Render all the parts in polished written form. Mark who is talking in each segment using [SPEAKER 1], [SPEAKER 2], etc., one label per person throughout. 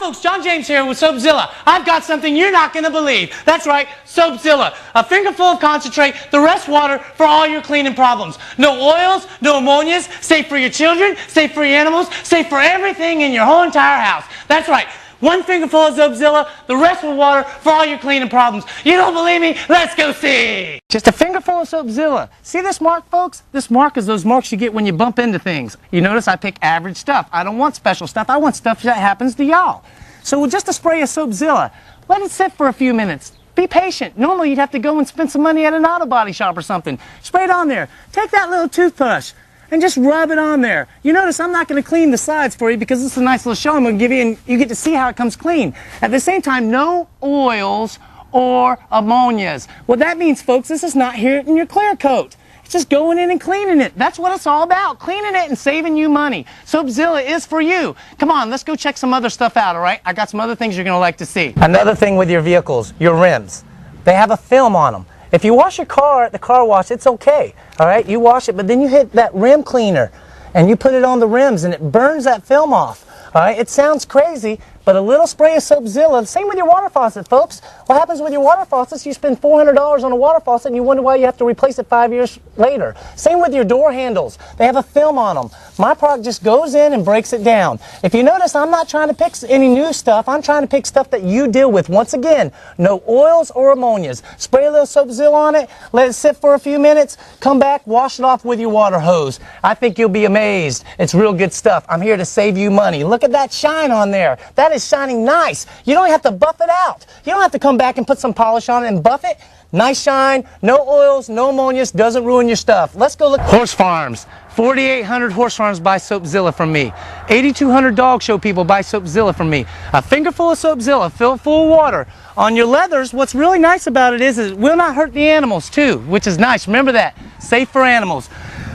[SPEAKER 1] folks, John James here with Soapzilla. I've got something you're not going to believe. That's right, Soapzilla. A fingerful of concentrate, the rest water for all your cleaning problems. No oils, no ammonias, safe for your children, safe for your animals, safe for everything in your whole entire house. That's right. One fingerful of Soapzilla, the rest with water for all your cleaning problems. You don't believe me? Let's go see! Just a fingerful of Soapzilla. See this mark, folks? This mark is those marks you get when you bump into things. You notice I pick average stuff. I don't want special stuff. I want stuff that happens to y'all. So with just a spray of Soapzilla, let it sit for a few minutes. Be patient. Normally you'd have to go and spend some money at an auto body shop or something. Spray it on there. Take that little toothbrush and just rub it on there. You notice I'm not going to clean the sides for you because this is a nice little show I'm going to give you, and you get to see how it comes clean. At the same time, no oils or ammonias. What that means, folks, this is not here in your clear coat. It's just going in and cleaning it. That's what it's all about, cleaning it and saving you money. Soapzilla is for you. Come on, let's go check some other stuff out, all right? I got some other things you're going to like to see. Another thing with your vehicles, your rims. They have a film on them. If you wash your car at the car wash, it's okay, all right? You wash it, but then you hit that rim cleaner, and you put it on the rims, and it burns that film off, all right? It sounds crazy, but a little spray of Soapzilla, same with your water faucet, folks. What happens with your water faucets, you spend $400 on a water faucet, and you wonder why you have to replace it 5 years later. Same with your door handles. They have a film on them. My product just goes in and breaks it down. If you notice, I'm not trying to pick any new stuff. I'm trying to pick stuff that you deal with. Once again, no oils or ammonias. Spray a little Soapzilla on it, let it sit for a few minutes, come back, wash it off with your water hose. I think you'll be amazed. It's real good stuff. I'm here to save you money. Look at that shine on there. That is shining nice. You don't have to buff it out. You don't have to come back and put some polish on it and buff it. Nice shine, no oils, no ammonias, doesn't ruin your stuff. Let's go look. Horse farms. 4,800 horse farms buy Soapzilla from me. 8,200 dog show people buy Soapzilla from me. A fingerful of Soapzilla, filled full of water. On your leathers, what's really nice about it is it will not hurt the animals too, which is nice. Remember that. Safe for animals.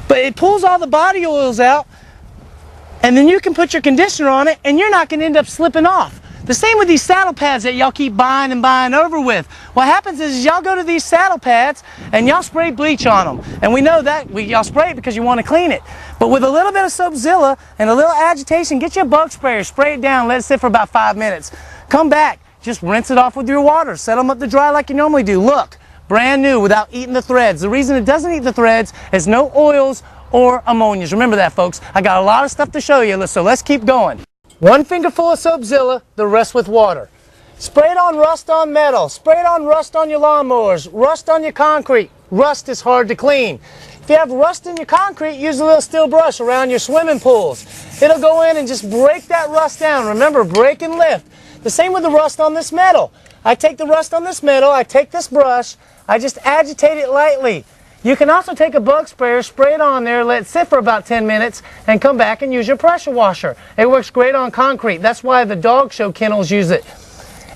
[SPEAKER 1] But it pulls all the body oils out, and then you can put your conditioner on it, and you're not going to end up slipping off. The same with these saddle pads that y'all keep buying and buying over with. What happens is y'all go to these saddle pads and y'all spray bleach on them. And we know that y'all spray it because you want to clean it. But with a little bit of Soapzilla and a little agitation, get your bug sprayer, spray it down, let it sit for about 5 minutes. Come back, just rinse it off with your water. Set them up to dry like you normally do. Look, brand new without eating the threads. The reason it doesn't eat the threads is no oils or ammonias. Remember that, folks. I got a lot of stuff to show you, so let's keep going. One fingerful of Soapzilla, the rest with water. Spray it on rust on metal. Spray it on rust on your lawnmowers. Rust on your concrete. Rust is hard to clean. If you have rust in your concrete, use a little steel brush around your swimming pools. It'll go in and just break that rust down. Remember, break and lift. The same with the rust on this metal. I take the rust on this metal, I take this brush, I just agitate it lightly. You can also take a bug sprayer, spray it on there, let it sit for about 10 minutes, and come back and use your pressure washer. It works great on concrete. That's why the dog show kennels use it.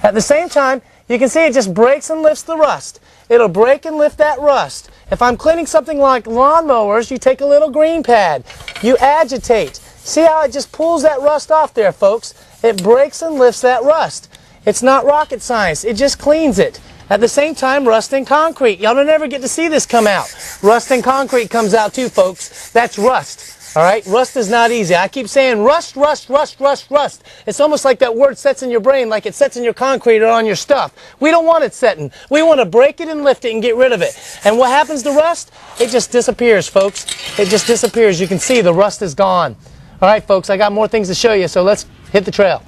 [SPEAKER 1] At the same time, you can see it just breaks and lifts the rust. It'll break and lift that rust. If I'm cleaning something like lawnmowers, you take a little green pad. You agitate. See how it just pulls that rust off there, folks? It breaks and lifts that rust. It's not rocket science. It just cleans it. At the same time, rust in concrete. Y'all don't ever get to see this come out. Rust in concrete comes out too, folks. That's rust. All right? Rust is not easy. I keep saying rust, rust, rust, rust, rust. It's almost like that word sets in your brain like it sets in your concrete or on your stuff. We don't want it setting. We want to break it and lift it and get rid of it. And what happens to rust? It just disappears, folks. It just disappears. You can see the rust is gone. All right, folks, I got more things to show you, so let's hit the trail.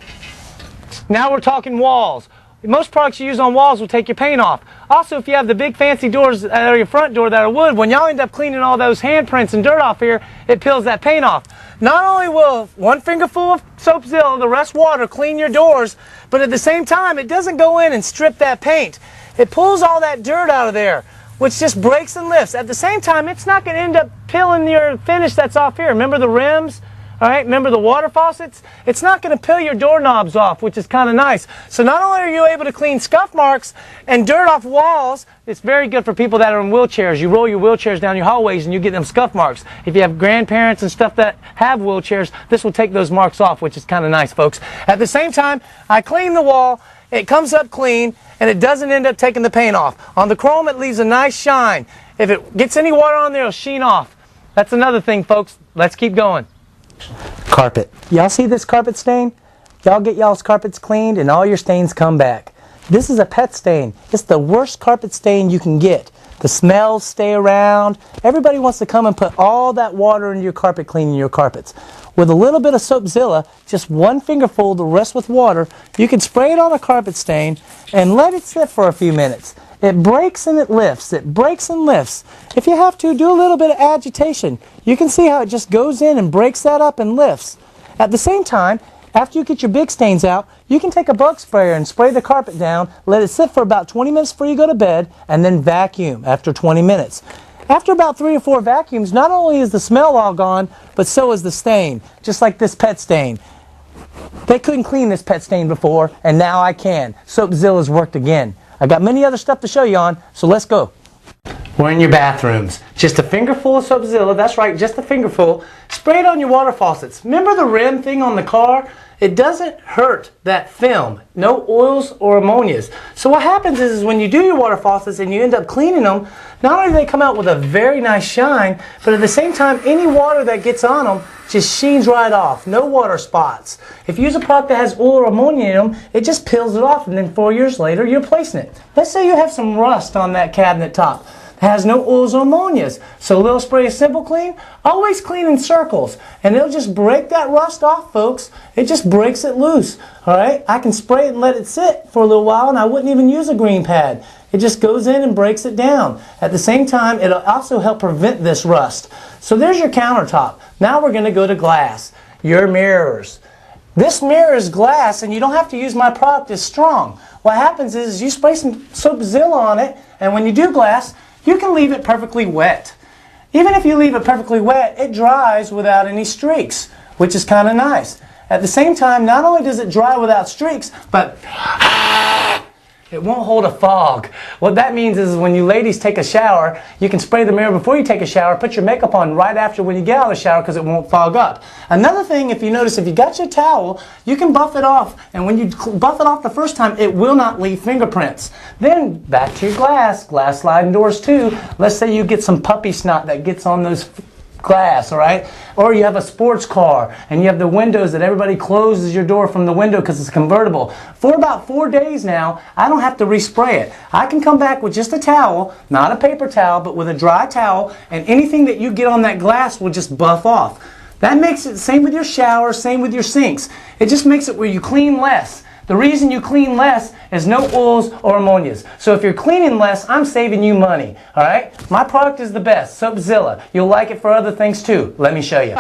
[SPEAKER 1] Now we're talking walls. Most products you use on walls will take your paint off. Also, if you have the big fancy doors that are your front door that are wood, when y'all end up cleaning all those handprints and dirt off here, it peels that paint off. Not only will one fingerful of Soapzilla, the rest water, clean your doors, but at the same time, it doesn't go in and strip that paint. It pulls all that dirt out of there, which just breaks and lifts. At the same time, it's not going to end up peeling your finish that's off here. Remember the rims? All right, remember the water faucets? It's not going to peel your doorknobs off, which is kind of nice. So not only are you able to clean scuff marks and dirt off walls, it's very good for people that are in wheelchairs. You roll your wheelchairs down your hallways and you get them scuff marks. If you have grandparents and stuff that have wheelchairs, this will take those marks off, which is kind of nice, folks. At the same time, I clean the wall, it comes up clean, and it doesn't end up taking the paint off. On the chrome, it leaves a nice shine. If it gets any water on there, it'll sheen off. That's another thing, folks. Let's keep going. Carpet. Y'all see this carpet stain?
[SPEAKER 2] Y'all get y'all's carpets cleaned and all your stains come back. This is a pet stain. It's the worst carpet stain you can get. The smells stay around. Everybody wants to come and put all that water into your carpet cleaning your carpets. With a little bit of soapzilla, just one fingerful, the rest with water, you can spray it on a carpet stain and let it sit for a few minutes. It breaks and it lifts. It breaks and lifts. If you have to, do a little bit of agitation. You can see how it just goes in and breaks that up and lifts. At the same time, after you get your big stains out, you can take a bug sprayer and spray the carpet down, let it sit for about 20 minutes before you go to bed, and then vacuum after 20 minutes. After about 3 or 4 vacuums, not only is the smell all gone, but so is the stain, just like this pet stain. They couldn't clean this pet stain before, and now I can. Soapzilla's worked again. I got many other stuff to show you on, so let's go. We're in your bathrooms. Just a fingerful of soapzilla, that's right, just a fingerful. Spray it on your water faucets. Remember the rim thing on the car? It doesn't hurt that film. No oils or ammonias. So what happens is when you do your water faucets and you end up cleaning them, not only do they come out with a very nice shine, but at the same time, any water that gets on them just sheens right off. No water spots. If you use a product that has oil or ammonia in them, it just peels it off, and then 4 years later, you're replacing it. Let's say you have some rust on that cabinet top. It has no oils or ammonias. So a little spray of Simpleclean, always clean in circles. And it'll just break that rust off, folks. It just breaks it loose. Alright? I can spray it and let it sit for a little while, and I wouldn't even use a green pad. It just goes in and breaks it down. At the same time, it'll also help prevent this rust. So there's your countertop. Now we're going to go to glass. Your mirrors. This mirror is glass, and you don't have to use my product as strong. What happens is you spray some soapzilla on it, and when you do glass, you can leave it perfectly wet. Even if you leave it perfectly wet, it dries without any streaks, which is kind of nice. At the same time, not only does it dry without streaks, but it won't hold a fog. What that means is when you ladies take a shower, you can spray the mirror before you take a shower, put your makeup on right after when you get out of the shower because it won't fog up. Another thing, if you notice, if you got your towel, you can buff it off, and when you buff it off the first time, it will not leave fingerprints. Then back to your glass sliding doors too. Let's say you get some puppy snot that gets on those glass, all right? Or you have a sports car and you have the windows that everybody closes your door from the window because it's convertible. For about 4 days now, I don't have to respray it. I can come back with just a towel, not a paper towel, but with a dry towel, and anything that you get on that glass will just buff off. That makes it same with your shower, same with your sinks. It just makes it where you clean less. The reason you clean less is no oils or ammonias. So if you're cleaning less, I'm saving you money. All right? My product is the best, Soapzilla. You'll like it for other things too. Let me show you.